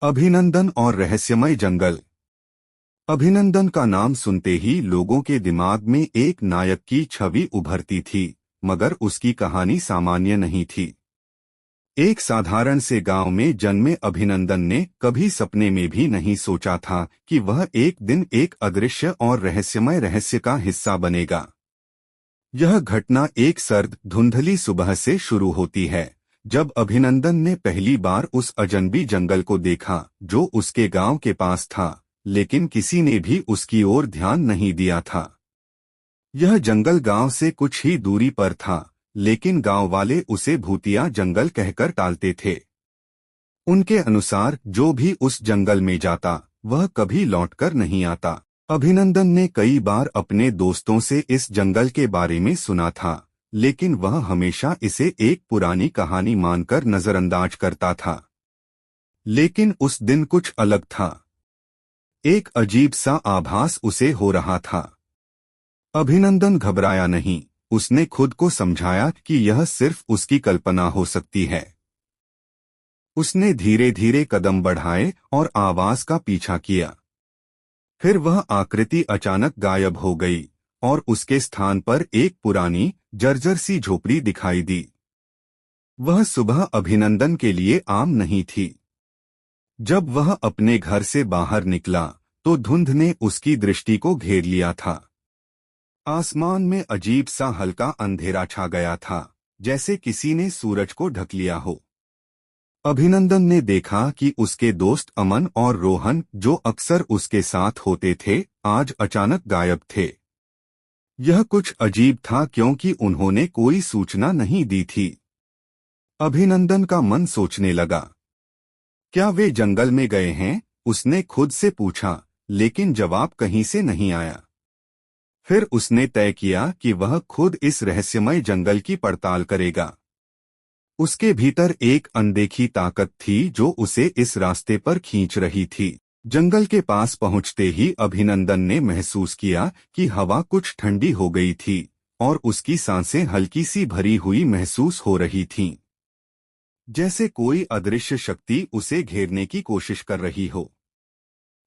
अभिनंदन और रहस्यमय जंगल। अभिनंदन का नाम सुनते ही लोगों के दिमाग में एक नायक की छवि उभरती थी, मगर उसकी कहानी सामान्य नहीं थी। एक साधारण से गांव में जन्मे अभिनंदन ने कभी सपने में भी नहीं सोचा था कि वह एक दिन एक अदृश्य और रहस्यमय रहस्य का हिस्सा बनेगा। यह घटना एक सर्द धुंधली सुबह से शुरू होती है, जब अभिनंदन ने पहली बार उस अजनबी जंगल को देखा जो उसके गांव के पास था, लेकिन किसी ने भी उसकी ओर ध्यान नहीं दिया था। यह जंगल गांव से कुछ ही दूरी पर था, लेकिन गांव वाले उसे भूतिया जंगल कहकर टालते थे। उनके अनुसार जो भी उस जंगल में जाता वह कभी लौटकर नहीं आता। अभिनंदन ने कई बार अपने दोस्तों से इस जंगल के बारे में सुना था, लेकिन वह हमेशा इसे एक पुरानी कहानी मानकर नजरअंदाज करता था। लेकिन उस दिन कुछ अलग था। एक अजीब सा आभास उसे हो रहा था। अभिनंदन घबराया नहीं, उसने खुद को समझाया कि यह सिर्फ उसकी कल्पना हो सकती है। उसने धीरे धीरे कदम बढ़ाए और आवाज का पीछा किया। फिर वह आकृति अचानक गायब हो गई और उसके स्थान पर एक पुरानी जर्जर सी झोपड़ी दिखाई दी। वह सुबह अभिनंदन के लिए आम नहीं थी। जब वह अपने घर से बाहर निकला तो धुंध ने उसकी दृष्टि को घेर लिया था। आसमान में अजीब सा हल्का अंधेरा छा गया था, जैसे किसी ने सूरज को ढक लिया हो। अभिनंदन ने देखा कि उसके दोस्त अमन और रोहन, जो अक्सर उसके साथ होते थे, आज अचानक गायब थे। यह कुछ अजीब था क्योंकि उन्होंने कोई सूचना नहीं दी थी। अभिनंदन का मन सोचने लगा, क्या वे जंगल में गए हैं? उसने खुद से पूछा, लेकिन जवाब कहीं से नहीं आया। फिर उसने तय किया कि वह खुद इस रहस्यमय जंगल की पड़ताल करेगा। उसके भीतर एक अनदेखी ताकत थी जो उसे इस रास्ते पर खींच रही थी। जंगल के पास पहुंचते ही अभिनंदन ने महसूस किया कि हवा कुछ ठंडी हो गई थी और उसकी सांसें हल्की सी भरी हुई महसूस हो रही थीं, जैसे कोई अदृश्य शक्ति उसे घेरने की कोशिश कर रही हो।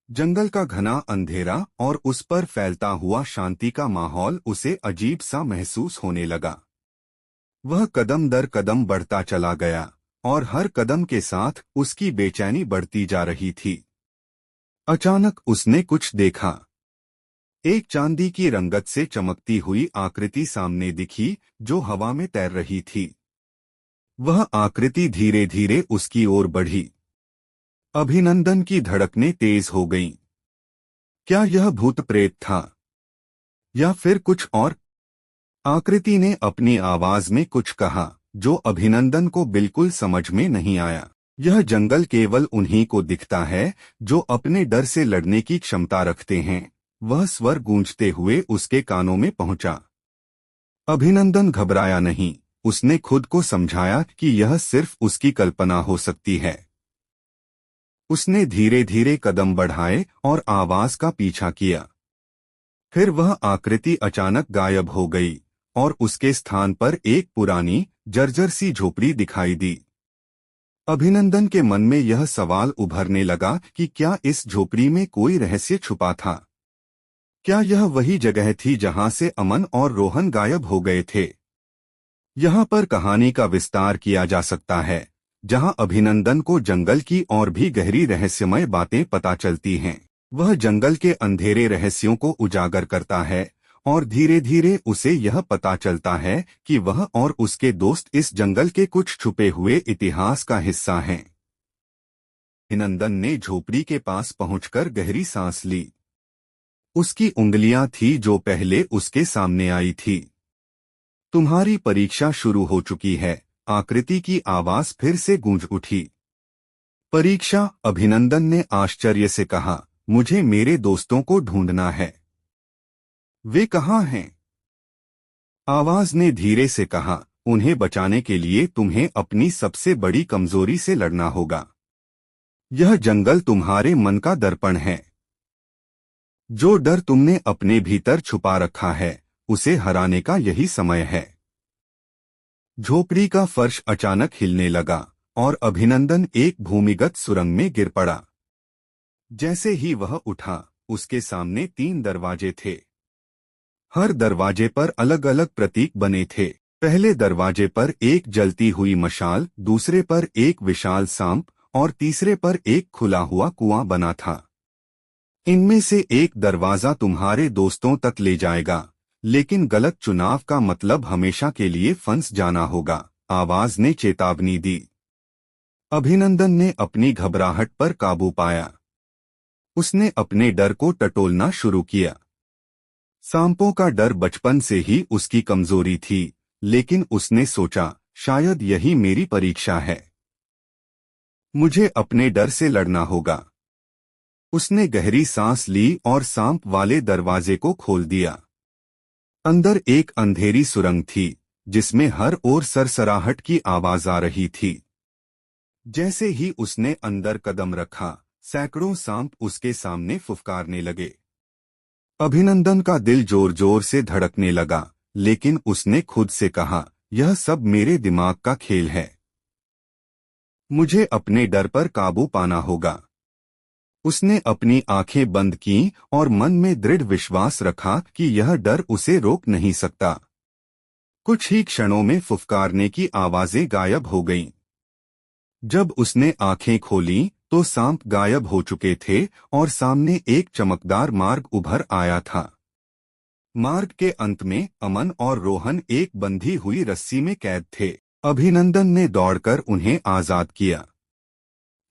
जंगल का घना अंधेरा और उस पर फैलता हुआ शांति का माहौल उसे अजीब सा महसूस होने लगा। वह कदम दर कदम बढ़ता चला गया और हर कदम के साथ उसकी बेचैनी बढ़ती जा रही थी। अचानक उसने कुछ देखा। एक चांदी की रंगत से चमकती हुई आकृति सामने दिखी जो हवा में तैर रही थी। वह आकृति धीरे धीरे उसकी ओर बढ़ी। अभिनंदन की धड़कनें तेज हो गईं। क्या यह भूत प्रेत था या फिर कुछ और? आकृति ने अपनी आवाज में कुछ कहा जो अभिनंदन को बिल्कुल समझ में नहीं आया। यह जंगल केवल उन्हीं को दिखता है जो अपने डर से लड़ने की क्षमता रखते हैं। वह स्वर गूंजते हुए उसके कानों में पहुंचा। अभिनंदन घबराया नहीं, उसने खुद को समझाया कि यह सिर्फ उसकी कल्पना हो सकती है। उसने धीरे धीरे कदम बढ़ाए और आवाज का पीछा किया। फिर वह आकृति अचानक गायब हो गई और उसके स्थान पर एक पुरानी जर्जर सी झोपड़ी दिखाई दी। अभिनंदन के मन में यह सवाल उभरने लगा कि क्या इस झोपड़ी में कोई रहस्य छुपा था? क्या यह वही जगह थी जहां से अमन और रोहन गायब हो गए थे? यहाँ पर कहानी का विस्तार किया जा सकता है, जहां अभिनंदन को जंगल की और भी गहरी रहस्यमय बातें पता चलती हैं। वह जंगल के अंधेरे रहस्यों को उजागर करता है और धीरे धीरे उसे यह पता चलता है कि वह और उसके दोस्त इस जंगल के कुछ छुपे हुए इतिहास का हिस्सा हैं। अभिनंदन ने झोपड़ी के पास पहुंचकर गहरी सांस ली। उसकी उंगलियां थी जो पहले उसके सामने आई थी। तुम्हारी परीक्षा शुरू हो चुकी है, आकृति की आवाज फिर से गूंज उठी। परीक्षा? अभिनंदन ने आश्चर्य से कहा, मुझे मेरे दोस्तों को ढूंढना है। वे कहाँ हैं? आवाज ने धीरे से कहा, उन्हें बचाने के लिए तुम्हें अपनी सबसे बड़ी कमजोरी से लड़ना होगा। यह जंगल तुम्हारे मन का दर्पण है। जो डर तुमने अपने भीतर छुपा रखा है, उसे हराने का यही समय है। झोपड़ी का फर्श अचानक हिलने लगा और अभिनंदन एक भूमिगत सुरंग में गिर पड़ा। जैसे ही वह उठा, उसके सामने 3 दरवाजे थे। हर दरवाजे पर अलग अलग प्रतीक बने थे। पहले दरवाजे पर एक जलती हुई मशाल, दूसरे पर एक विशाल सांप और तीसरे पर एक खुला हुआ कुआं बना था। इनमें से एक दरवाजा तुम्हारे दोस्तों तक ले जाएगा, लेकिन गलत चुनाव का मतलब हमेशा के लिए फंस जाना होगा, आवाज ने चेतावनी दी। अभिनंदन ने अपनी घबराहट पर काबू पाया। उसने अपने डर को टटोलना शुरू किया। सांपों का डर बचपन से ही उसकी कमजोरी थी, लेकिन उसने सोचा, शायद यही मेरी परीक्षा है। मुझे अपने डर से लड़ना होगा। उसने गहरी सांस ली और सांप वाले दरवाजे को खोल दिया। अंदर एक अंधेरी सुरंग थी, जिसमें हर ओर सरसराहट की आवाज आ रही थी। जैसे ही उसने अंदर कदम रखा, सैकड़ों सांप उसके सामने फुफकारने लगे। अभिनंदन का दिल जोर जोर से धड़कने लगा, लेकिन उसने खुद से कहा, यह सब मेरे दिमाग का खेल है। मुझे अपने डर पर काबू पाना होगा। उसने अपनी आंखें बंद कीं और मन में दृढ़ विश्वास रखा कि यह डर उसे रोक नहीं सकता। कुछ ही क्षणों में फुफकारने की आवाजें गायब हो गईं। जब उसने आंखें खोलीं, तो सांप गायब हो चुके थे और सामने एक चमकदार मार्ग उभर आया था। मार्ग के अंत में अमन और रोहन एक बंधी हुई रस्सी में कैद थे। अभिनंदन ने दौड़कर उन्हें आजाद किया।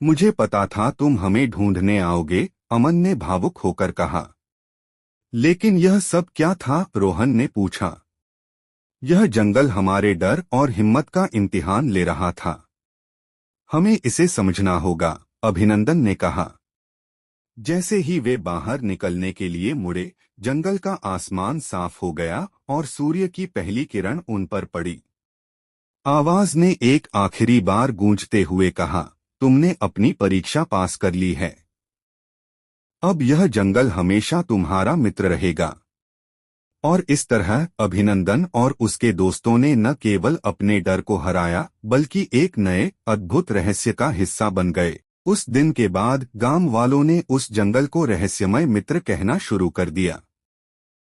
मुझे पता था तुम हमें ढूंढने आओगे, अमन ने भावुक होकर कहा। लेकिन यह सब क्या था? रोहन ने पूछा। यह जंगल हमारे डर और हिम्मत का इम्तिहान ले रहा था। हमें इसे समझना होगा, अभिनंदन ने कहा। जैसे ही वे बाहर निकलने के लिए मुड़े, जंगल का आसमान साफ हो गया और सूर्य की पहली किरण उन पर पड़ी। आवाज ने एक आखिरी बार गूंजते हुए कहा, तुमने अपनी परीक्षा पास कर ली है। अब यह जंगल हमेशा तुम्हारा मित्र रहेगा। और इस तरह अभिनंदन और उसके दोस्तों ने न केवल अपने डर को हराया, बल्कि एक नए अद्भुत रहस्य का हिस्सा बन गए। उस दिन के बाद गांव वालों ने उस जंगल को रहस्यमय मित्र कहना शुरू कर दिया।